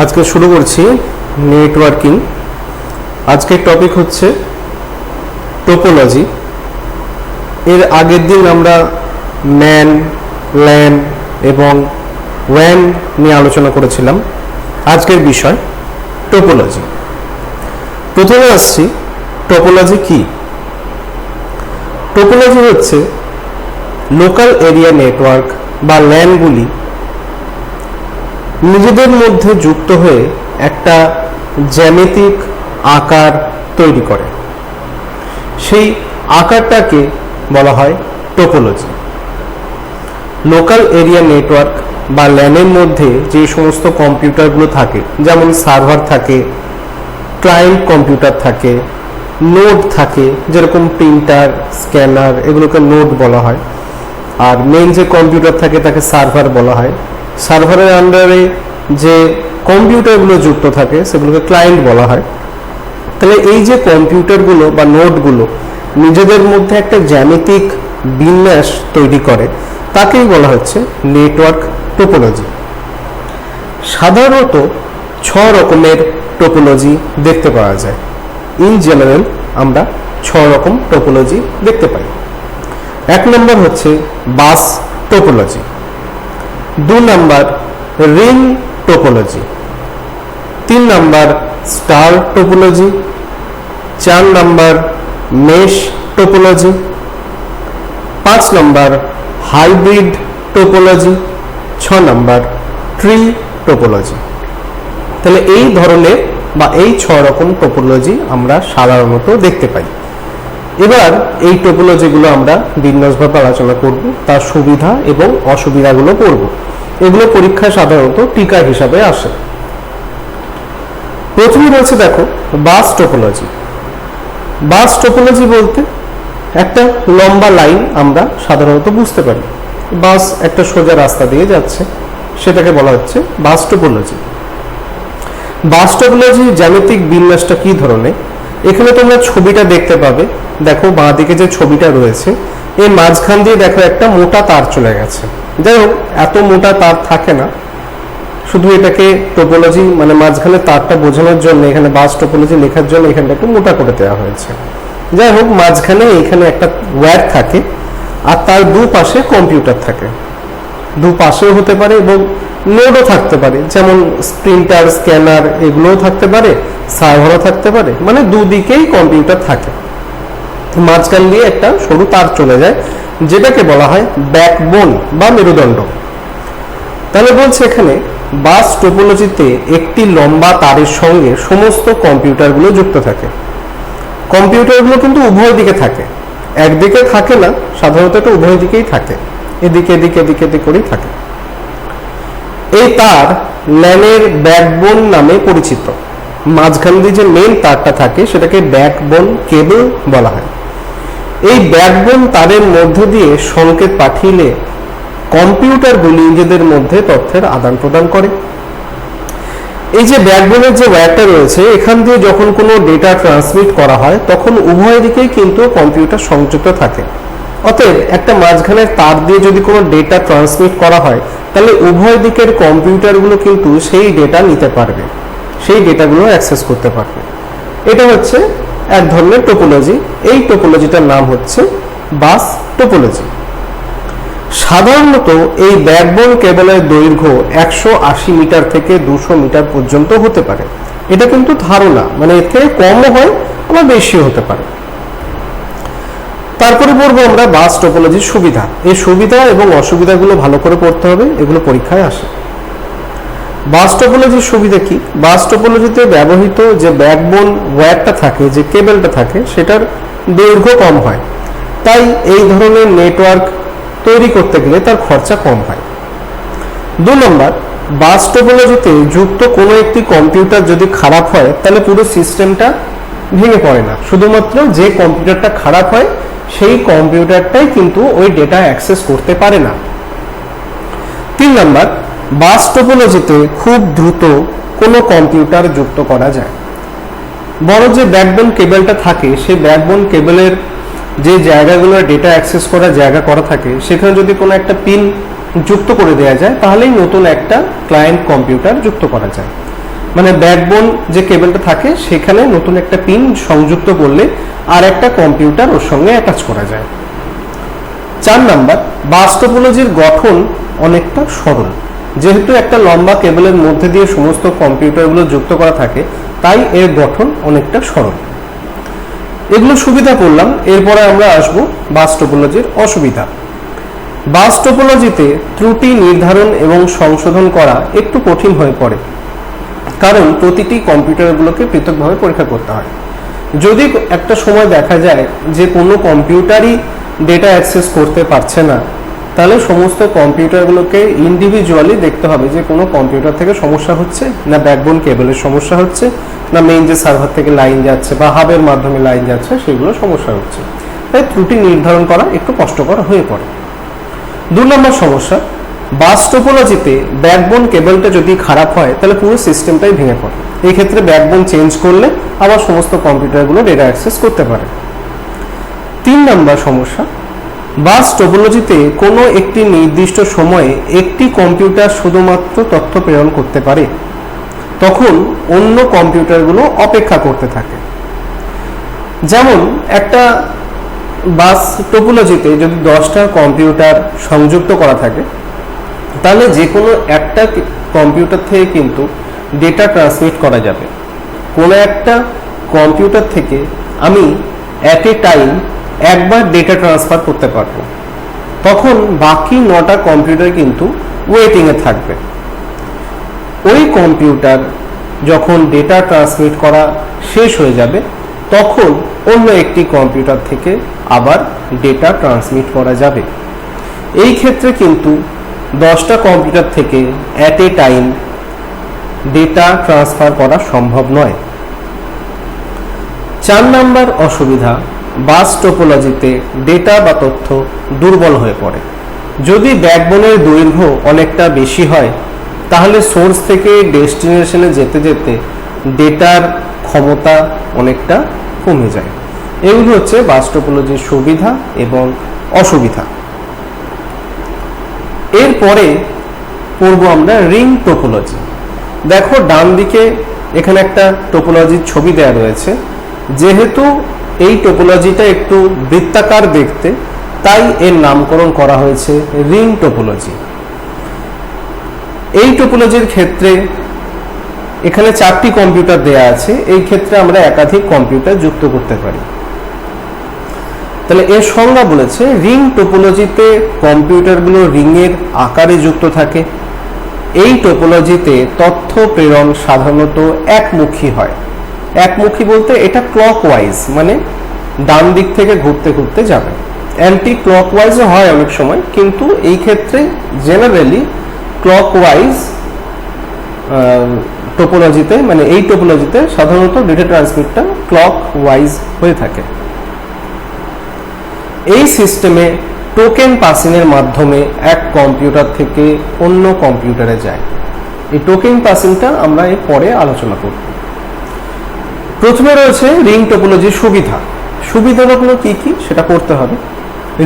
আজকে শুরু করছি নেটওয়ার্কিং। আজকের টপিক হচ্ছে টোপোলজি। এর আগের দিন আমরা ম্যান, ল্যান এবং ওয়ান নিয়ে আলোচনা করেছিলাম। আজকের বিষয় টোপোলজি। প্রথমে আসছি, টোপোলজি কি? টোপোলজি হচ্ছে লোকাল এরিয়া নেটওয়ার্ক বা ল্যানগুলি নিজেদের মধ্যে যুক্ত হয়ে একটা জ্যামিতিক আকার তৈরি করে। সেই আকারটাকে বলা হয় টোপোলজি। লোকাল এরিয়া নেটওয়ার্ক বা ল্যানের মধ্যে যে সমস্ত কম্পিউটারগুলো থাকে, যেমন সার্ভার থাকে, ক্লায়েন্ট কম্পিউটার থাকে, নোড থাকে, যেরকম প্রিন্টার, স্ক্যানার, এগুলোকে নোড বলা হয়। আর মেইন যে কম্পিউটার থাকে তাকে সার্ভার বলা হয়। সার্ভারের আন্ডারে যে কম্পিউটারগুলো যুক্ত থাকে সেগুলোকে ক্লায়েন্ট বলা হয়। তাহলে এই যে কম্পিউটারগুলো বা নোডগুলো নিজেদের মধ্যে একটা জ্যামিতিক বিন্যাস তৈরি করে, তাকেই বলা হচ্ছে নেটওয়ার্ক টোপোলজি। সাধারণত 6 রকমের টোপোলজি দেখতে পাওয়া যায়। ইন জেনারেল আমরা 6 রকম টোপোলজি দেখতে পাই। 1 নম্বর হচ্ছে বাস টোপোলজি, 2 নম্বর রিং টোপোলজি, 3 নম্বর স্টার টোপোলজি, 4 নম্বর মেশ টোপোলজি, 5 নম্বর হাইব্রিড টোপোলজি, 6 নম্বর ট্রি টোপোলজি। তাহলে এই ধরনের বা এই 6 রকম টোপোলজি আমরা সাধারণত দেখতে পাই। এবার এই টোপোলজিগুলো আমরা বিন্যাসভাবে আলোচনা করব, তার সুবিধা এবং অসুবিধাগুলো পড়ব। এগুলো পরীক্ষায় সাধারণত টিকা হিসাবে আসে। প্রথমে রয়েছে দেখো বাস টোপোলজি। বাস টোপোলজি বলতে একটা লম্বা লাইন আমরা সাধারণত বুঝতে পারি। বাস একটা সোজা রাস্তা দিয়ে যাচ্ছে, সেটাকে বলা হচ্ছে বাস টোপোলজি। বাস টোপোলজির জ্যামিতিক বিন্যাসটা কি ধরনের, এখানে তোমরা ছবিটা দেখতে পাবে। দেখো বাঁ দিকে যে ছবিটা রয়েছে, এর মাঝখান দিয়ে দেখো একটা মোটা তার চলে গেছে। যাই হোক, এত মোটা তার থাকে না, শুধু এটাকে টোপোলজি মানে মাঝখানে তারটা বোঝানোর জন্য এখানে বাস টোপোলজি লেখার জন্য এখানটাকে মোটা করে দেওয়া হয়েছে। যাই হোক, মাঝখানে এখানে একটা ওয়্যার থাকে আর তার দুপাশে কম্পিউটার থাকে। দুপাশেও হতে পারে এবং নোডও থাকতে পারে, যেমন প্রিন্টার, স্ক্যানার এগুলোও থাকতে পারে, সার্ভারও থাকতে পারে, মানে দুদিকেই কম্পিউটার থাকে। মাঝখান দিয়ে একটা সরু তার চলে যায়, যেটাকে বলা হয় ব্যাকবোন বা মেরুদণ্ড। তাহলে বলছে এখানে বাস টোপোলজিতে একটি লম্বা তারের সঙ্গে সমস্ত কম্পিউটারগুলো যুক্ত থাকে। কম্পিউটারগুলো কিন্তু উভয় দিকে থাকে, একদিকে থাকে না, সাধারণত এটা উভয় দিকেই থাকে, এদিকে এদিকে এদিকে এদিকে করেই থাকে। এই তার ল্যানের ব্যাকবোন নামে পরিচিত। মাঝখান দিয়ে যে মেইন তারটা থাকে সেটাকে ব্যাকবোন কেবল বলা হয়। এই ব্যাকবোন তারের মধ্যে দিয়ে সংকেত পাঠিয়ে কম্পিউটারগুলি নিজেদের মধ্যে তথ্যের আদান প্রদান করে। এই যে ব্যাকবোনের যে ওয়্যারটা রয়েছে, এখান দিয়ে যখন কোনো ডেটা ট্রান্সমিট করা হয় তখন উভয় দিকেই কিন্তু কম্পিউটার সংযুক্ত থাকে। অতএব একটা মাঝখানের তার দিয়ে যদি কোনো ডেটা ট্রান্সমিট করা হয়, তাহলে উভয় দিকের কম্পিউটারগুলো কিন্তু সেই ডেটা নিতে পারবে, সেই ডেটাগুলো অ্যাক্সেস করতে পারবে। এটা হচ্ছে এক ধরনের টোপোলজি। এই টোপোলজিটার নাম হচ্ছে বাস টোপোলজি। সাধারণত এই ব্যাকবোন কেবলের দৈর্ঘ্য 180 মিটার থেকে 200 মিটার পর্যন্ত হতে পারে। এটা কিন্তু ধারণা, মানে এর থেকে কমও হয় আবার বেশিও হতে পারে। তারপরে পড়বো আমরা বাস টোপোলজির সুবিধা। এই সুবিধা এবং অসুবিধাগুলো ভালো করে পড়তে হবে, এগুলো পরীক্ষায় আসে। বাস টোপোলজির সুবিধা কি? বাস টোপোলজিতে ব্যবহৃত যে ব্যাকবোন ওয়্যারটা থাকে, যে কেবলটা থাকে, সেটার দৈর্ঘ্য কম হয়, তাই এই ধরনের নেটওয়ার্ক তৈরি করতে গেলে তার খরচা কম হয়। 2 নম্বর, বাস টোপোলজিতে যুক্ত কোনো একটি কম্পিউটার যদি খারাপ হয় তাহলে পুরো সিস্টেমটা ভেঙে পড়ে না, শুধুমাত্র যে কম্পিউটারটা খারাপ হয় সেই কম্পিউটারটাই কিন্তু ওই ডেটা অ্যাক্সেস করতে পারে না। 3 নম্বর, বাস টোপোলজিতে খুব দ্রুত কোনো কম্পিউটার যুক্ত করা যায়। বড় যে ব্যাকবোন কেবলটা থাকে, সেই ব্যাকবোন কেবলের যে জায়গাগুলো ডেটা অ্যাক্সেস করার জায়গা করা থাকে, সেখানে যদি কোনো একটা পিন যুক্ত করে দেওয়া যায় তাহলেই নতুন একটা ক্লায়েন্ট কম্পিউটার যুক্ত করা যায়। মানে ব্যাকবোন যে কেবলটা থাকে সেখানে নতুন একটা পিন সংযুক্ত করলে আর একটা কম্পিউটার ওর সঙ্গে অ্যাটাচ করা যায়। 4 নাম্বার, বাস টোপোলজির গঠন অনেকটা সরল। যেহেতু একটা লম্বা কেবলের মধ্যে দিয়ে সমস্ত কম্পিউটারগুলো যুক্ত করা থাকে, তাই এর গঠন অনেকটা সরল। এগুলো সুবিধা করলাম, এরপরে আমরা আসবো বাস টোপোলজির অসুবিধা। বাস টোপোলজিতে ত্রুটি নির্ধারণ এবং সংশোধন করা একটু কঠিন হয়ে পড়ে, কারণ প্রতিটি কম্পিউটারগুলোকে পৃথকভাবে পরীক্ষা করতে হয়। যদি একটা সময় দেখা যায় যে কোনো কম্পিউটারই ডেটা অ্যাক্সেস করতে পারছে না, তাহলে সমস্ত কম্পিউটারগুলোকে ইন্ডিভিজুয়ালি দেখতে হবে যে কোনো কম্পিউটার থেকে সমস্যা হচ্ছে, না ব্যাকবোন কেবলের সমস্যা হচ্ছে, না মেইন যে সার্ভার থেকে লাইন যাচ্ছে বা হাবের মাধ্যমে লাইন যাচ্ছে সেগুলো সমস্যা হচ্ছে। তাই ত্রুটি নির্ধারণ করা একটু কষ্টকর হয়ে পড়ে। 2 নম্বর সমস্যা, বাস টোপোলজিতে ব্যাকবোন কেবলটা যদি খারাপ হয় তাহলে পুরো সিস্টেমটাই ভেঙে পড়ে। এই ক্ষেত্রে ব্যাকবোন চেঞ্জ করলে আবার সমস্ত কম্পিউটারগুলো ডেটা অ্যাক্সেস করতে পারে। 3 নম্বর সমস্যা, বাস টোপোলজিতে কোনো একটি নির্দিষ্ট সময়ে একটি কম্পিউটার শুধুমাত্র তথ্য প্রেরণ করতে পারে, তখন অন্য কম্পিউটারগুলো অপেক্ষা করতে থাকে। যেমন একটা বাস টোপোলজিতে যদি 10টা কম্পিউটার সংযুক্ত করা থাকে, তাহলে যে কোনো একটা কম্পিউটার থেকে কিন্তু ডেটা ট্রান্সমিট করা যাবে। কোনো একটা কম্পিউটার থেকে আমি অ্যাট এ টাইম একবার ডেটা ট্রান্সফার করতে পারবো, তখন বাকি 9টা কম্পিউটার কিন্তু ওয়েটিংয়ে থাকবে। ওই কম্পিউটার যখন ডেটা ট্রান্সমিট করা শেষ হয়ে যাবে, তখন অন্য একটি কম্পিউটার থেকে আবার ডেটা ট্রান্সমিট করা যাবে। এই ক্ষেত্রে কিন্তু 10টা কম্পিউটার থেকে at a time data transfer করা সম্ভব নয়। 4 নম্বর অসুবিধা, বাস টোপোলজিতে ডেটা বা তথ্য দুর্বল হয়ে পড়ে। যদি ব্যাকবোনের দৈর্ঘ্য অনেকটা বেশি হয়, তাহলে সোর্স থেকে ডেস্টিনেশনে যেতে যেতে ডেটার ক্ষমতা অনেকটা কমে যায়। এগুলো হচ্ছে বাস টোপোলজির সুবিধা এবং অসুবিধা। এরপরে পড়ব আমরা রিং টোপোলজি। দেখো ডান দিকে এখানে একটা টোপোলজির ছবি দেওয়া রয়েছে। যেহেতু এই টোপোলজিটা একটু বৃত্তাকার দেখতে, তাই এর নামকরণ করা হয়েছে রিং টোপোলজি। এই টোপোলজির ক্ষেত্রে এখানে 4টি কম্পিউটার দেয়া আছে, এই ক্ষেত্রে আমরা একাধিক কম্পিউটার যুক্ত করতে পারি। তাহলে এর সংজ্ঞা বলেছে, রিং টোপোলজিতে কম্পিউটারগুলো রিংয়ের আকারে যুক্ত থাকে। এই টোপোলজিতে তথ্য প্রেরণ সাধারণত একমুখী হয়। একমুখী বলতে এটা ক্লকওয়াইজ, মানে ডান দিক থেকে ঘুরতে ঘুরতে যাবে। অ্যান্টি ক্লকওয়াইজও হয় অনেক সময়, কিন্তু এই ক্ষেত্রে জেনারেলি ক্লকওয়াইজ টোপোলজিতে, মানে এই টোপোলজিতে সাধারণত ডেটা ট্রান্সমিটটা ক্লকওয়াইজ হয়ে থাকে। এই সিস্টেমে টোকেন পাসিংয়ের মাধ্যমে এক কম্পিউটার থেকে অন্য কম্পিউটারে যায়। এই টোকেন পাসিংটা আমরা এর পরে আলোচনা করব। প্রথমে রয়েছে রিং টোপোলজির সুবিধা। সুবিধাগুলো কি কি সেটা পড়তে হবে।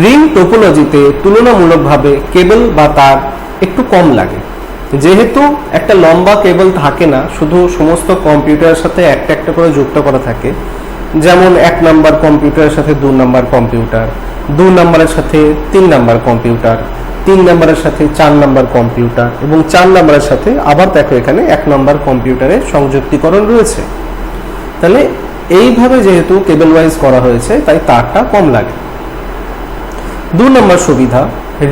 রিং টোপোলজিতে তুলনামূলকভাবে কেবল বা তার একটু কম লাগে। যেহেতু একটা লম্বা কেবল থাকে না, শুধু সমস্ত কম্পিউটারের সাথে একটা একটা করে যুক্ত করা থাকে। যেমন 1 নাম্বার কম্পিউটারের সাথে 2 নাম্বার কম্পিউটার, 2 নাম্বারের সাথে 3 নাম্বার কম্পিউটার, 3 নাম্বারের সাথে 4 নাম্বার কম্পিউটার এবং 4 নাম্বারের সাথে আবার দেখো এখানে 1 নাম্বার কম্পিউটারের সংযুক্তিকরণ রয়েছে। তাহলে এইভাবে যেহেতু কেবল ওয়াইজ করা হয়েছে, তাই তারটা কম লাগে। 2 নম্বর সুবিধা,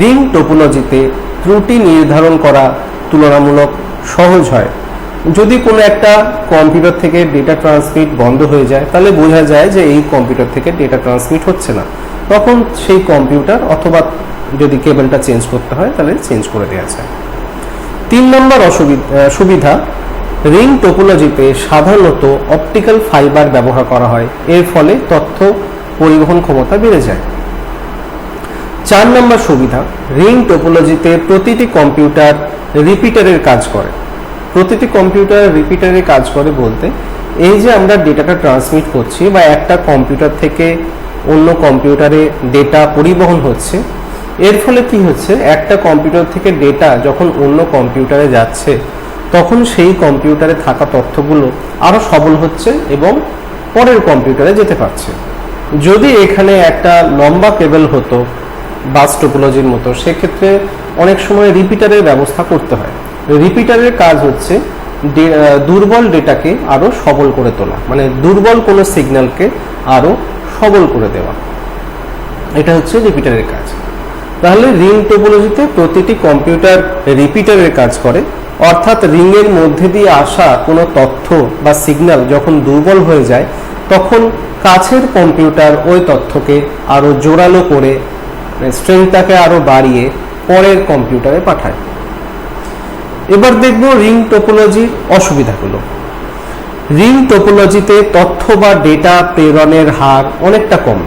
রিং টোপোলজিতে ত্রুটি নির্ধারণ করা তুলনামূলক সহজ হয়। যদি কোনো একটা কম্পিউটার থেকে ডেটা ট্রান্সমিট বন্ধ হয়ে যায়, তাহলে বোঝা যায় যে এই কম্পিউটার থেকে ডেটা ট্রান্সমিট হচ্ছে না। তখন সেই কম্পিউটার অথবা যদি কেবলটা চেঞ্জ করতে হয় তাহলে চেঞ্জ করে দেওয়া যায়। 3 নম্বর সুবিধা, রিং টোপোলজিতে সাধারণত অপটিক্যাল ফাইবার ব্যবহার করা হয়। এর ফলে তথ্য পরিবহন ক্ষমতা বেড়ে যায়। 4 নম্বর সুবিধা, রিং টোপোলজিতে প্রতিটি কম্পিউটার রিপিটারের কাজ করে। প্রতিটি কম্পিউটার রিপিটারের কাজ করে বলতে, এই যে আমরা ডেটাটা ট্রান্সমিট করছি বা একটা কম্পিউটার থেকে অন্য কম্পিউটারে ডেটা পরিবহন হচ্ছে, এর ফলে কি হচ্ছে, একটা কম্পিউটার থেকে ডেটা যখন অন্য কম্পিউটারে যাচ্ছে, তখন সেই কম্পিউটারে থাকা তথ্যগুলো আরো সবল হচ্ছে এবং পরের কম্পিউটারে যেতে পারছে। যদি এখানে একটা লম্বা কেবল হতো বাস টোপোলজির মতো, সেক্ষেত্রে অনেক সময় রিপিটারের ব্যবস্থা করতে হয়। রিপিটারের কাজ হচ্ছে দুর্বল ডেটাকে আরো সবল করে তোলা, মানে দুর্বল কোনো সিগন্যালকে আরো সবল করে দেওয়া, এটা হচ্ছে রিপিটারের কাজ। তাহলে রিং টোপোলজিতে প্রতিটি কম্পিউটার রিপিটারের কাজ করে, অর্থাৎ রিং এর মধ্যে দিয়ে আসা কোনো তথ্য বা সিগন্যাল যখন দুর্বল হয়ে যায় তখন কাছের কম্পিউটার ওই তথ্যকে আরো জোরালো করে স্ট্রেংথটাকে আরো বাড়িয়ে পরের কম্পিউটারে পাঠায়। এবার দেখব রিং টোপোলজির অসুবিধাগুলো। রিং টোপোলজিতে তথ্য বা ডেটা প্রেরণের হার অনেকটা কম।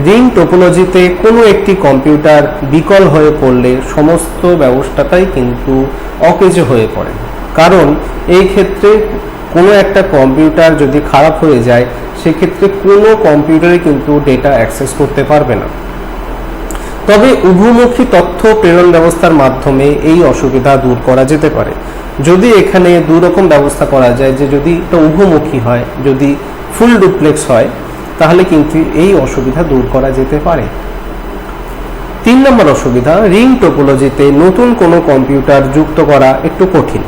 রিং টোপোলজিতে কোনো একটি কম্পিউটার বিকল হয়ে পড়লে সমস্ত ব্যবস্থাটাই কিন্তু অকেজো হয়ে পড়ে, কারণ এই ক্ষেত্রে কোনো একটা কম্পিউটার যদি খারাপ হয়ে যায় সেক্ষেত্রে কোনো কম্পিউটারে কিন্তু ডেটা অ্যাক্সেস করতে পারবে না। তবে উভমুখী তথ্য প্রেরণ ব্যবস্থার মাধ্যমে এই অসুবিধা দূর করা যেতে পারে। যদি এখানে দুই রকম ব্যবস্থা করা যায়, যে যদি এটা উভমুখী হয়, যদি ফুল ডুপ্লেক্স হয়, তাহলে কিন্তু এই অসুবিধা দূর করা যেতে পারে। 3 নম্বর অসুবিধা, রিং টোপোলজিতে নতুন কোনো কম্পিউটার যুক্ত করা একটু কঠিন।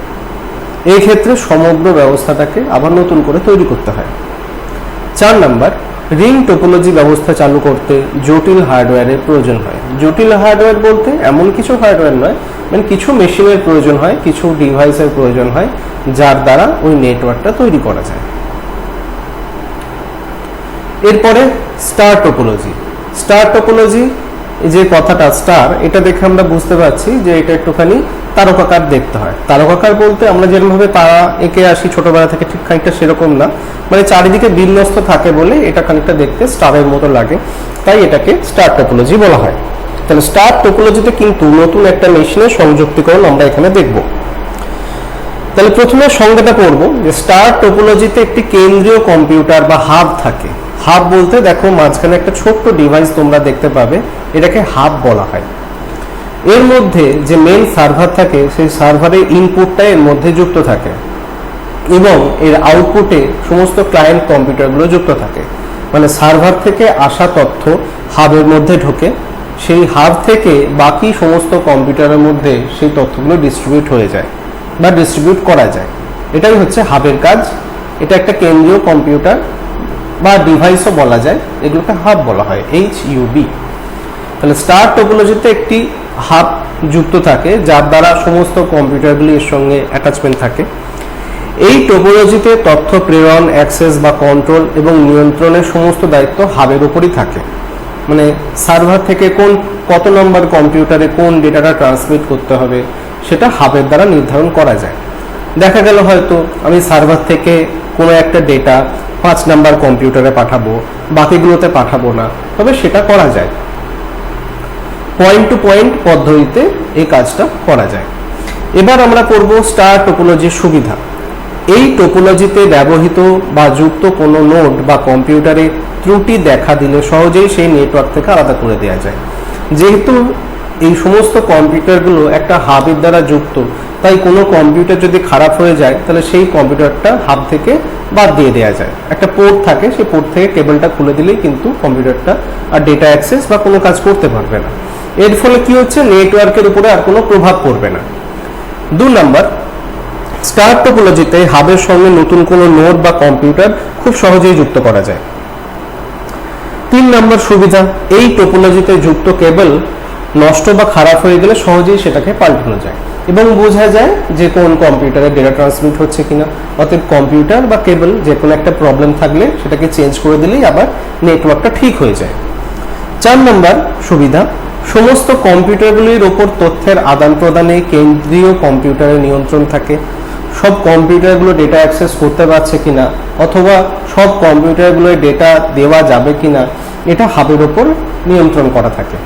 এই ক্ষেত্রে সমগ্র ব্যবস্থাটাকে আবার নতুন করে তৈরি করতে হয়। 4 নম্বর, রিং টোপোলজি ব্যবস্থা চালু করতে জটিল হার্ডওয়্যারের প্রয়োজন হয়। জটিল হার্ডওয়্যার বলতে এমন কিছু হার্ডওয়্যার নয়, মানে কিছু মেশিনের প্রয়োজন হয়, কিছু ডিভাইসের প্রয়োজন হয় যার দ্বারা ওই নেটওয়ার্কটা তৈরি করা যায়। এরপরে স্টার টোপোলজি। স্টার টোপোলজি, যে কথাটা স্টার, এটা দেখে আমরা বুঝতে পারছি যে এটা একটুখানি তারকাকার দেখতে হয়। তারকাকার বলতে আমরা যেরকমভাবে তারা এঁকে আসি ছোটবেলা থেকে, ঠিক খানিকটা সেরকম না, মানে চারিদিকে বিন্যস্ত থাকে বলে এটা খানিকটা দেখতে স্টারের মতো লাগে, তাই এটাকে স্টার টোপোলজি বলা হয়। তাহলে স্টার টোপোলজিতে কিন্তু নতুন একটা মেশিনের সংযুক্তিকরণ আমরা এখানে দেখব। তাহলে প্রথমে সংজ্ঞাটা পড়বো যে স্টার টোপোলজিতে একটি কেন্দ্রীয় কম্পিউটার বা হাব থাকে। হাব বলতে দেখো মাঝখানে একটা ছোট্ট ডিভাইস তোমরা দেখতে পাবে, এটাকে হাব বলা হয়। এর মধ্যে যে মেন সার্ভার থাকে সেই সার্ভারের ইনপুটটা এর মধ্যে যুক্ত থাকে এবং এর আউটপুটে সমস্ত ক্লায়েন্ট কম্পিউটারগুলো যুক্ত থাকে। মানে সার্ভার থেকে আসা তথ্য হাবের মধ্যে ঢোকে, সেই হাব থেকে বাকি সমস্ত কম্পিউটারের মধ্যে সেই তথ্যগুলো ডিস্ট্রিবিউট হয়ে যায় বা ডিস্ট্রিবিউট করা যায়। এটাই হচ্ছে হাবের কাজ। এটা একটা কেন্দ্রীয় কম্পিউটার বা ডিভাইসও বলা যায়, এগুলোকে হাব বলা হয়, HUB। তাহলে স্টার টোপোলজিতে একটি হাব যুক্ত থাকে যার দ্বারা সমস্ত কম্পিউটারগুলি এর সঙ্গে অ্যাটাচমেন্ট থাকে। এই টোপোলজিতে তথ্য প্রেরণ, অ্যাক্সেস বা কন্ট্রোল এবং নিয়ন্ত্রণের সমস্ত দায়িত্ব হাবের উপরই থাকে। মানে সার্ভার থেকে কত নম্বর কম্পিউটারে কোন ডেটাটা ট্রান্সমিট করতে হবে সেটা হাবের দ্বারা নির্ধারণ করা যায়। দেখা গেল হয়তো আমি সার্ভার থেকে কোনো একটা ডেটা 5 নাম্বার কম্পিউটারে পাঠাবো, বাকিগুলোতে পাঠাবো না, তবে সেটা করা যায়। পয়েন্ট টু পয়েন্ট পদ্ধতিতে এই কাজটা করা যায়। এবার আমরা করব স্টার টোপোলজির সুবিধা। এই টোপোলজিতে ব্যবহৃত বা যুক্ত কোনো নোড বা কম্পিউটারে ত্রুটি দেখা দিলে সহজেই সেই নেটওয়ার্ক থেকে আলাদা করে দেওয়া যায়। যেহেতু এই সমস্ত কম্পিউটারগুলো একটা হাবের দ্বারা যুক্ত, তাই কোনো কম্পিউটার যদি খারাপ হয়ে যায় তাহলে সেই কম্পিউটারটা হাব থেকে বাদ দিয়ে দেওয়া যায়। একটা পোর্ট থাকে, সেই পোর্ট থেকে কেবলটা খুলে দিলেই কিন্তু কম্পিউটারটা আর ডেটা অ্যাক্সেস বা কোনো কাজ করতে পারবে না। এর ফলে কি হচ্ছে, নেটওয়ার্কের উপরে আর কোনো প্রভাব পড়বে না। 2 নম্বর, স্টার টোপোলজিতে হাবের সঙ্গে নতুন কোনো নোড বা কম্পিউটার খুব সহজেই যুক্ত করা যায়। 3 নম্বর সুবিধা, এই টোপোলজিতে যুক্ত কেবল নষ্ট বা খারাপ হয়ে গেলে সহজেই সেটাকে পাল্টানো যায় এবং বোঝা যায় যে কোন কম্পিউটারে ডেটা ট্রান্সমিট হচ্ছে কিনা। অতএব কম্পিউটার বা কেবল যে কোনো একটা প্রবলেম থাকলে সেটাকে চেঞ্জ করে দিলেই আবার নেটওয়ার্কটা ঠিক হয়ে যায়। 4 নম্বর সুবিধা, সমস্ত কম্পিউটারগুলির ওপর তথ্যের আদান প্রদানে কেন্দ্রীয় কম্পিউটারের নিয়ন্ত্রণ থাকে। সব কম্পিউটারগুলো ডেটা অ্যাক্সেস করতে পারছে কিনা অথবা সব কম্পিউটারগুলোর ডেটা দেওয়া যাবে কিনা এটা হাবের ওপর নিয়ন্ত্রণ করা থাকে।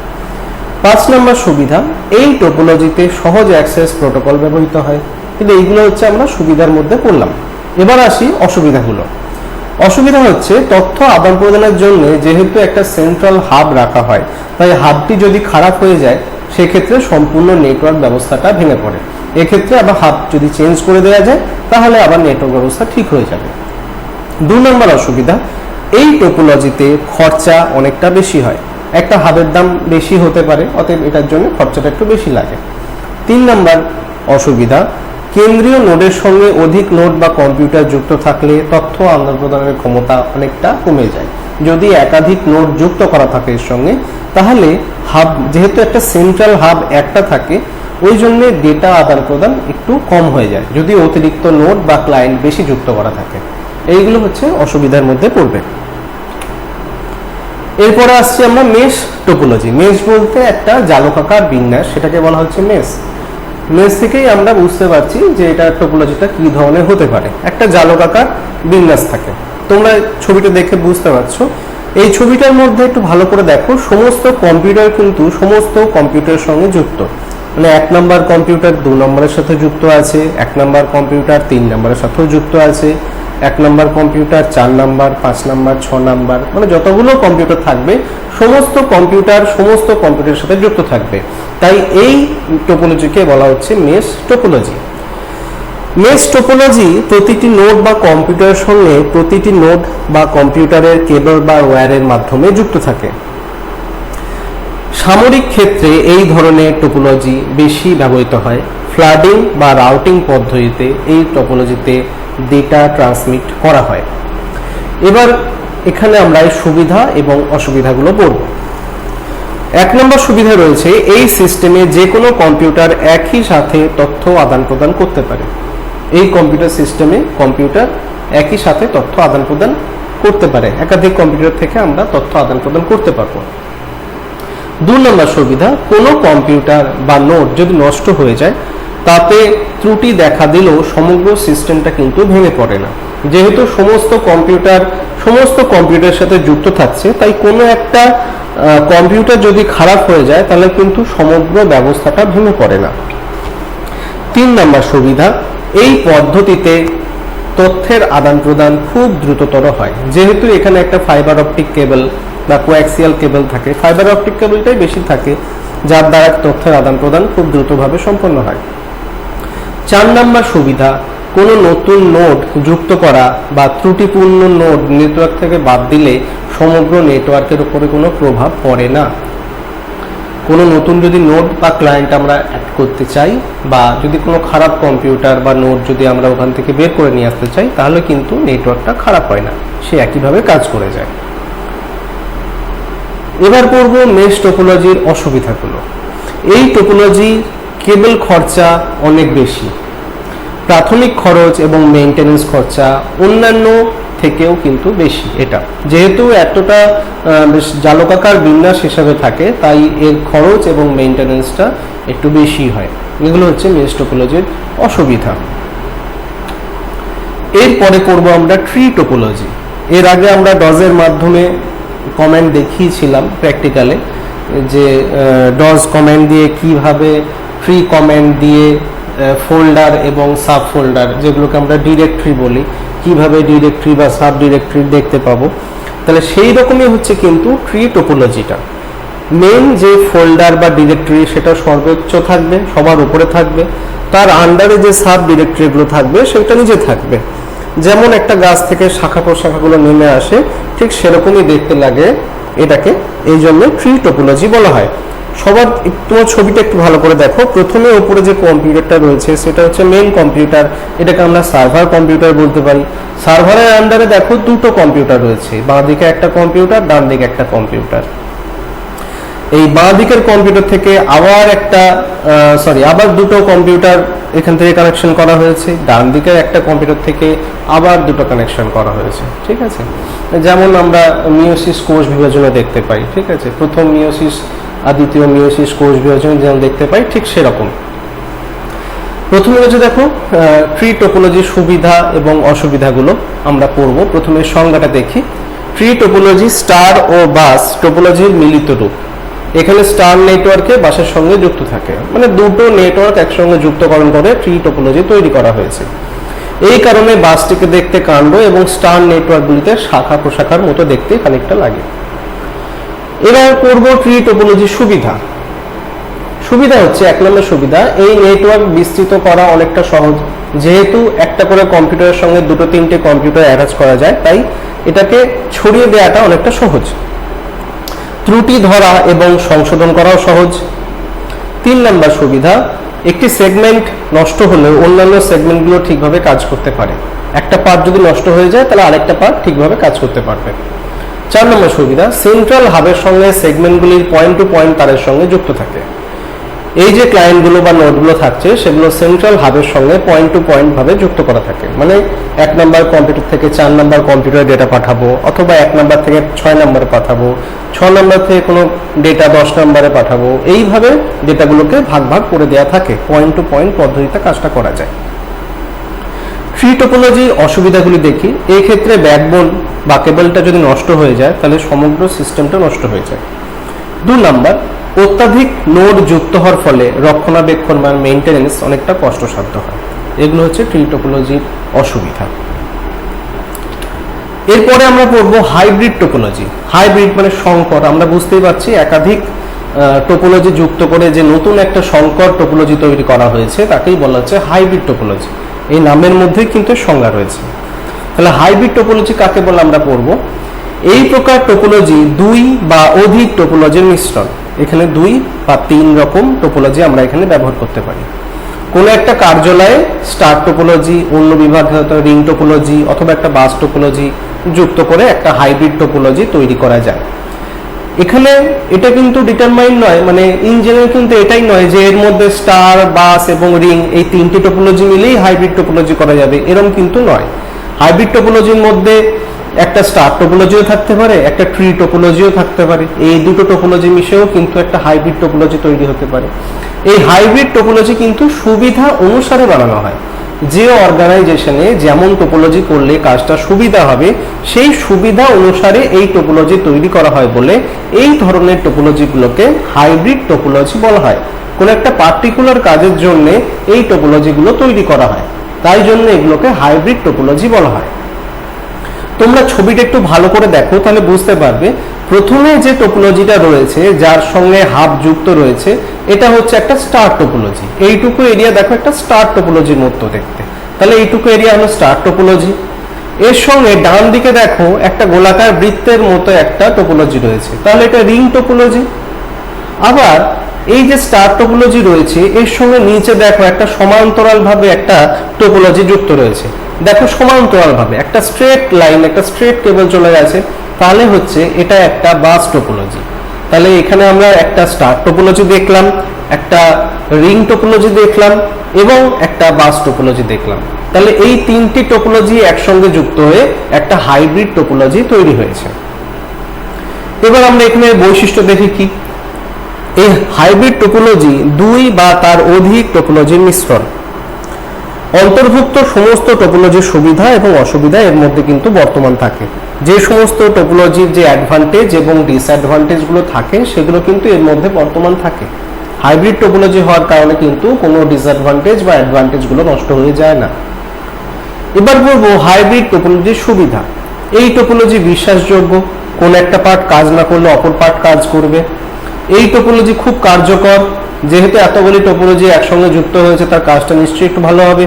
5 নম্বর সুবিধা, এই টোপোলজিতে সহজ অ্যাক্সেস প্রোটোকল ব্যবহৃত হয়। কিন্তু এইগুলো হচ্ছে আমরা সুবিধার মধ্যে পড়লাম। এবার আসি অসুবিধাগুলো। অসুবিধা হচ্ছে তথ্য আদান প্রদানের জন্য যেহেতু একটা সেন্ট্রাল হাব রাখা হয়, তাই হাবটি যদি খারাপ হয়ে যায় সেক্ষেত্রে সম্পূর্ণ নেটওয়ার্ক ব্যবস্থাটা ভেঙে পড়ে। এক্ষেত্রে আবার হাব যদি চেঞ্জ করে দেওয়া যায় তাহলে আবার নেটওয়ার্ক ব্যবস্থা ঠিক হয়ে যাবে। 2 নম্বর অসুবিধা, এই টোপোলজিতে খরচা অনেকটা বেশি হয়। একটা হাবের দাম বেশি হতে পারে, অতএব এটার জন্য খরচাটা একটু বেশি লাগে। 3 নম্বর অসুবিধা, কেন্দ্রীয় নোডের সঙ্গে অধিক নোড বা কম্পিউটার যুক্ত থাকলে তথ্য আদান প্রদানের ক্ষমতা অনেকটা কমে যায়। যদি একাধিক নোড যুক্ত করা থাকে এর সঙ্গে, তাহলে হাব, যেহেতু একটা সেন্ট্রাল হাব একটা থাকে, ওই জন্য ডেটা আদান প্রদান একটু কম হয়ে যায় যদি অতিরিক্ত নোড বা ক্লায়েন্ট বেশি যুক্ত করা থাকে। এইগুলো হচ্ছে অসুবিধার মধ্যে পড়বে। এরপরে আসছি আমরা মেশ টোপোলজি। মেশ বলতে একটা জালকাকার বিন্যাস, সেটাকে বলা হচ্ছে মেশ। মেশ থেকেই আমরা বুঝতে পারছি যে এটা টোপোলজিটা কি ধরনের হতে পারে। একটা জালকাকার বিন্যাস থাকে, তোমরা ছবিটা দেখে বুঝতে পারছো। এই ছবিটার মধ্যে একটু ভালো করে দেখো, সমস্ত কম্পিউটার কিন্তু সমস্ত কম্পিউটারের সঙ্গে যুক্ত। মানে 1 নম্বর কম্পিউটার 2 নম্বরের সাথে যুক্ত আছে, 1 নম্বর কম্পিউটার 3 নম্বরের সাথেও যুক্ত আছে, 1 নম্বর কম্পিউটার 4 নম্বর 5 নম্বর 6 নম্বর, মানে যতগুলো কম্পিউটার থাকবে সমস্ত কম্পিউটারের সাথে যুক্ত থাকবে। তাই এই টোপোলজিকে বলা হচ্ছে মেশ টোপোলজি। মেশ টোপোলজি প্রতিটি নোড বা কম্পিউটারের সঙ্গে প্রতিটি নোড বা কম্পিউটারের কেবল বা ওয়্যারের মাধ্যমে যুক্ত থাকে। সামরিক ক্ষেত্রে এই ধরনের টোপোলজি বেশি ব্যবহৃত হয়। ফ্লাডিং বা রাউটিং পদ্ধতিতে এই টোপোলজিতে ডেটা ট্রান্সমিট করা হয়। এবার এখানে আমরা সুবিধা এবং অসুবিধাগুলো পড়ব। 1 নম্বর সুবিধা রয়েছে, এই সিস্টেমে যে কোনো কম্পিউটার একই সাথে তথ্য আদান প্রদান করতে পারে। এই কম্পিউটার সিস্টেমে কম্পিউটার একই সাথে তথ্য আদান প্রদান করতে পারে, একাধিক কম্পিউটার থেকে আমরা তথ্য আদান প্রদান করতে পারবো। 2 নম্বর সুবিধা, কোনো কম্পিউটার বা নোড যদি নষ্ট হয়ে যায় তাতে ত্রুটি দেখা দিলেও সমগ্র সিস্টেমটা কিন্তু ভেঙে পড়ে না। যেহেতু সমস্ত কম্পিউটারের সাথে যুক্ত থাকছে, তাই কোনো একটা কম্পিউটার যদি খারাপ হয়ে যায় তাহলে কিন্তু সমগ্র ব্যবস্থাটা ভেঙে পড়ে না। 3 নম্বর সুবিধা, এই পদ্ধতিতে তথ্যের আদান প্রদান খুব দ্রুততর হয়। যেহেতু এখানে একটা ফাইবার অপটিক কেবল বা কোয়াক্সিয়াল কেবল থাকে, ফাইবার অপটিক কেবলটাই বেশি থাকে, যার দ্বারা তথ্যের আদান প্রদান খুব দ্রুতভাবে সম্পন্ন হয়। 4 নম্বর সুবিধা, কোনো নতুন নোড যুক্ত করা বা ত্রুটিপূর্ণ নোড নেটওয়ার্ক থেকে বাদ দিলে সমগ্র নেটওয়ার্কের উপরে কোনো প্রভাব পড়ে না। কোনো নতুন যদি নোড বা ক্লায়েন্ট আমরা অ্যাড করতে চাই, বা যদি কোনো খারাপ কম্পিউটার বা নোড যদি আমরা ওখান থেকে বের করে নিয়ে আসতে চাই, তাহলে কিন্তু নেটওয়ার্কটা খারাপ হয় না, সে একইভাবে কাজ করে যায়। এবার পড়ব মেশ টোপোলজির অসুবিধাগুলো। এই টোপোলজি কেবল খরচা অনেক বেশি, প্রাথমিক খরচ এবং মেইনটেনেন্স খরচা অন্যান্য থেকেও কিন্তু বেশি। এটা যেহেতু এতটা জালকাকার বিন্যাস হিসাবে থাকে, তাই এর খরচ এবং মেইনটেনেন্সটা একটু বেশি হয়। এগুলো হচ্ছে মেশ টোপোলজির অসুবিধা। এরপরে করব আমরা ট্রি টোপোলজি। এর আগে আমরা ডজের মাধ্যমে কমেন্ট দেখিয়েছিলাম প্র্যাকটিক্যালে, যে ডজ কমেন্ট দিয়ে কিভাবে ট্রি কমেন্ট দিয়ে ফোল্ডার এবং সাব ফোল্ডার, যেগুলোকে আমরা ডিরেক্টরি বলি, কিভাবে ডিরেক্টরি বা সাব ডিরেক্টরি দেখতে পাবো। তাহলে সেই রকমই হচ্ছে কিন্তু ট্রি টোপোলজিটা। মেন যে ফোল্ডার বা ডিরেক্টরি সেটা সর্বোচ্চ থাকবে, সবার উপরে থাকবে, তার আন্ডারে যে সাব ডিরেক্টরিগুলো থাকবে সেটা নিচে থাকবে। যেমন একটা গাছ থেকে শাখা প্রশাখাগুলো নেমে আসে, ঠিক সেরকমই দেখতে লাগে এটাকে, এই জন্য ট্রি টোপোলজি বলা হয়। সবার তোমার ছবিটা একটু ভালো করে দেখো। প্রথমে উপরে যে কম্পিউটারটা রয়েছে সেটা হচ্ছে মেইন কম্পিউটার, এটাকে আমরা সার্ভার কম্পিউটার বলতে পারি। সার্ভারের আন্ডারে দেখো 2টো কম্পিউটার রয়েছে, বাঁ দিকে একটা কম্পিউটার, ডান দিকে একটা কম্পিউটার। এই বাঁ দিকের কম্পিউটার থেকে আবার 2টো কম্পিউটার এখান থেকে কানেকশন করা হয়েছে, ডান দিকের একটা কম্পিউটার থেকে আবার 2টো কানেকশন করা হয়েছে। ঠিক আছে, যেমন আমরা মিওসিস কোষ বিভাজনে দেখতে পাই। ঠিক আছে, প্রথম মিওসিস আর দ্বিতীয় মিওসিস কোষ বিভাজন যেমন দেখতে পাই, ঠিক সেরকম। প্রথমে হচ্ছে দেখো ট্রি টোপোলজির সুবিধা এবং অসুবিধাগুলো আমরা পড়ব। প্রথমে সংজ্ঞাটা দেখি। ট্রি টোপোলজি স্টার ও বাস টোপোলজির মিলিত রূপ। এখানে স্টার নেটওয়ার্কে বাসের সঙ্গে যুক্ত থাকে, মানে 2টো নেটওয়ার্ক একসঙ্গে যুক্তকরণ করে ট্রি টোপোলজি তৈরি করা হয়েছে। এই কারণে বাসটিকে দেখতে কাণ্ড এবং স্টার নেটওয়ার্কগুলিতে শাখা প্রশাখার মতো দেখতে খানিকটা লাগে। এবার করব ট্রি টোপোলজির সুবিধা। সুবিধা হচ্ছে, 1 নম্বর সুবিধা, এই নেটওয়ার্ক বিস্তৃত করা অনেকটা সহজ, যেহেতু একটা করে কম্পিউটারের সঙ্গে 2-3টে কম্পিউটার অ্যাটাচ করা যায়, তাই এটাকে ছড়িয়ে দেওয়াটা অনেকটা সহজ। ত্রুটি ধরা এবং সংশোধন করাও সহজ। 3 নম্বর সুবিধা, একটি সেগমেন্ট নষ্ট হলেও অন্যান্য সেগমেন্টগুলো ঠিকভাবে কাজ করতে পারে। একটা পার্ট যদি নষ্ট হয়ে যায় তাহলে আরেকটা পার্ট ঠিকভাবে কাজ করতে পারবে। 4 নম্বর সুবিধা, সেন্ট্রাল হাবের সঙ্গে সেগমেন্টগুলির পয়েন্ট টু পয়েন্ট তারের সঙ্গে যুক্ত থাকে। এই যে ক্লায়েন্টগুলো বা নোডগুলো থাকছে সেগুলো সেন্ট্রাল হাবের সঙ্গে পয়েন্ট টু পয়েন্ট ভাবে যুক্ত করা থাকে। মানে 1 নম্বর কম্পিউটার থেকে 4 নম্বর কম্পিউটারে ডেটা পাঠাবো, অথবা 1 নম্বর থেকে 6 নম্বরে পাঠাবো, 6 নম্বর থেকে কোনো ডেটা 10 নম্বরে পাঠাবো, এইভাবে ডেটাগুলোকে ভাগ ভাগ করে দেওয়া থাকে। পয়েন্ট টু পয়েন্ট পদ্ধতিতে কাজটা করা যায়। ট্রি টোপোলজির অসুবিধাগুলি দেখি। এই ক্ষেত্রে ব্যাকবোন বা কেবলটা যদি নষ্ট হয়ে যায় তাহলে সমগ্র সিস্টেমটা নষ্ট হয়ে যায়। 2 নম্বর, অত্যাধিক নোড যুক্ত হওয়ার ফলে রক্ষণাবেক্ষণ বা মেইনটেনেন্স অনেকটা কষ্টসাধ্য হয়। এগুলো হচ্ছে ট্রি টোপোলজির অসুবিধা। এরপরে আমরা পড়বো হাইব্রিড টোপোলজি। হাইব্রিড মানে সংকর। আমরা বুঝতেই পারছি একাধিক টোপোলজি যুক্ত করে যে নতুন একটা সংকর টোপোলজি তৈরি করা হয়েছে তাকেই বলা হচ্ছে হাইব্রিড টোপোলজি। এই নামের মধ্যেই কিন্তু সংজ্ঞা রয়েছে। তাহলে হাইব্রিড টোপোলজি কাকে বলে আমরা পড়বো। এই প্রকার টোপোলজি 2 বা অধিক টোপোলজির মিশ্রণ। এখানে 2 বা 3 রকম টোপোলজি আমরা এখানে ব্যবহার করতে পারি। কোনো একটা কার্যালয়ে স্টার টোপোলজি, অন্য বিভাগে হয়তো রিং টোপোলজি অথবা একটা বাস টোপোলজি যুক্ত করে একটা হাইব্রিড টোপোলজি তৈরি করা যায়। এখানে এটা কিন্তু ডিটারমাইন নয়, মানে ইন জেনারেল কিন্তু এটাই নয় যে এর মধ্যে স্টার, বাস এবং রিং এই 3টি টোপোলজি মিলেই হাইব্রিড টোপোলজি করা যাবে, এরকম কিন্তু নয়। হাইব্রিড টোপোলজির মধ্যে একটা স্টার টোপোলজিও থাকতে পারে, একটা ট্রি টোপোলজিও থাকতে পারে। এই দুটো টোপোলজি মিশেও কিন্তু একটা হাইব্রিড টোপোলজি তৈরি হতে পারে। এই হাইব্রিড টোপোলজি কিন্তু সুবিধা অনুসারে বানানো হয়। যে অর্গানাইজেশনে যেমন টোপোলজি করলে কাজটা সুবিধা হবে সেই সুবিধা অনুসারে এই টোপোলজি তৈরি করা হয় বলে এই ধরনের টোপোলজিগুলোকে হাইব্রিড টোপোলজি বলা হয়। কোনো একটা পার্টিকুলার কাজের জন্য এই টোপোলজিগুলো তৈরি করা হয়, তাই জন্য এগুলোকে হাইব্রিড টোপোলজি বলা হয়। তোমরা ছবিটা একটু ভালো করে দেখো তাহলে বুঝতে পারবে। প্রথমে যে টোপোলজিটা রয়েছে যার সঙ্গে হাব যুক্ত রয়েছে এটা হচ্ছে একটা স্টার টোপোলজি। এইটুকু এরিয়া দেখো একটা স্টার টোপোলজির মতো দেখতে, তাহলে এইটুকু এরিয়া হলো স্টার টোপোলজি। এর সঙ্গে ডান দিকে দেখো একটা গোলাকার বৃত্তের মতো একটা টোপোলজি রয়েছে, তাহলে এটা রিং টোপোলজি। আবার এই যে স্টার টোপোলজি রয়েছে এর সঙ্গে নিচে দেখো একটা সমান্তরাল ভাবে একটা টোপোলজি যুক্ত রয়েছে। দেখো সমান্তরাল ভাবে একটা স্ট্রেট লাইন, একটা স্ট্রেট কেবল চলে গেছে, তাহলে হচ্ছে এটা একটা বাস টোপোলজি। তাহলে এখানে আমরা একটা স্টার টোপোলজি দেখলাম, একটা রিং টোপোলজি দেখলাম এবং একটা বাস টোপোলজি দেখলাম। তাহলে এই 3টি টোপোলজি একসঙ্গে যুক্ত হয়ে একটা হাইব্রিড টোপোলজি তৈরি হয়েছে। এবার আমরা এখানে বৈশিষ্ট্য দেখি কি। এই হাইব্রিড টোপোলজি 2 বা তার অধিক টোপোলজির মিশ্রণ। অন্তর্ভুক্ত সমস্ত টোপোলজির সুবিধা এবং অসুবিধা এর মধ্যে কিন্তু বর্তমান থাকে। যে সমস্ত টোপোলজির যে অ্যাডভান্টেজ এবং ডিসঅ্যাডভান্টেজ গুলো থাকে সেগুলো কিন্তু এর মধ্যে বর্তমান থাকে। হাইব্রিড টোপোলজি হওয়ার কারণে কিন্তু কোনো ডিসঅ্যাডভান্টেজ বা অ্যাডভান্টেজ গুলো নষ্ট হয়ে যায় না। এবার বলবো হাইব্রিড টোপোলজির সুবিধা। এই টোপোলজি বিশ্বাসযোগ্য, কোন একটা পার্ট কাজ না করলে অপর পার্ট কাজ করবে। এই টোপোলজি খুব কার্যকর, যেহেতু এতগুলি টোপোলজি একসঙ্গে যুক্ত হয়েছে তার কাজটা নিশ্চয়ই একটু ভালো হবে।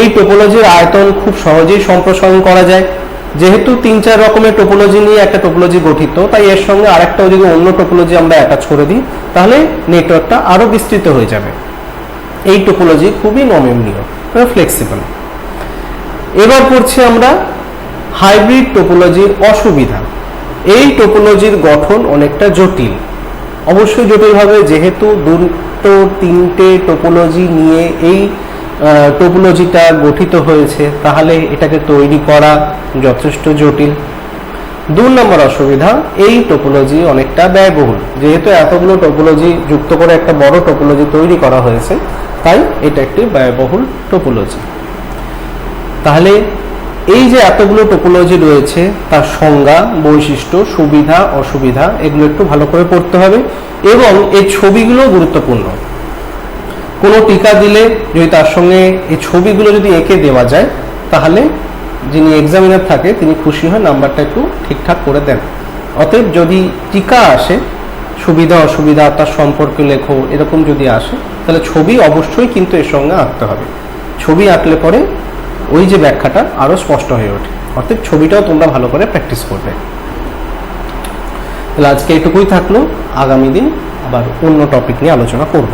এই টোপোলজির আয়তন খুব সহজেই সম্প্রসারণ করা যায়। যেহেতু 3-4 রকমের টোপোলজি নিয়ে একটা টোপোলজি গঠিত, তাই এর সঙ্গে আরেকটা যদি অন্য টোপোলজি আমরা অ্যাটাচ করে দিই তাহলে নেটওয়ার্কটা আরো বিস্তৃত হয়ে যাবে। এই টোপোলজি খুবই নমনীয়, ফ্লেক্সিবল। এবার পড়ছি আমরা হাইব্রিড টোপোলজির অসুবিধা। এই টোপোলজির গঠন অনেকটা জটিল। অবশ্যই জটিল হবে, যেহেতু 2-3টে টোপোলজি নিয়ে এই টোপোলজিটা গঠিত হয়েছে, তাহলে এটাকে তৈরি করা যথেষ্ট জটিল। 2 নম্বর অসুবিধা, এই টোপোলজি অনেকটা ব্যয়বহুল। যেহেতু এতগুলো টোপোলজি যুক্ত করে একটা বড় টোপোলজি তৈরি করা হয়েছে, তাই এটা একটি ব্যয়বহুল টোপোলজি। তাহলে এই যে এতগুলো টোপোলজি রয়েছে তার সংজ্ঞা, বৈশিষ্ট্য, সুবিধা, অসুবিধা এগুলো একটু ভালো করে পড়তে হবে এবং এই ছবিগুলো গুরুত্বপূর্ণ। কোনো টিকা দিলে যদি তার সঙ্গে এই ছবিগুলো যদি এঁকে দেওয়া যায় তাহলে যিনি এক্সামিনার থাকে তিনি খুশি হয়, নাম্বারটা একটু ঠিকঠাক করে দেন। অতএব যদি টিকা আসে সুবিধা অসুবিধা তার সম্পর্কে লেখো, এরকম যদি আসে তাহলে ছবি অবশ্যই কিন্তু এর সঙ্গে আঁকতে হবে। ছবি আঁকলে পরে ওই যে ব্যাখ্যাটা আরও স্পষ্ট হয়ে ওঠে, অর্থাৎ ছবিটাও তোমরা ভালো করে প্র্যাকটিস করবে। তাহলে আজকে এটুকুই থাকলো, আগামী দিন আবার অন্য টপিক নিয়ে আলোচনা করব।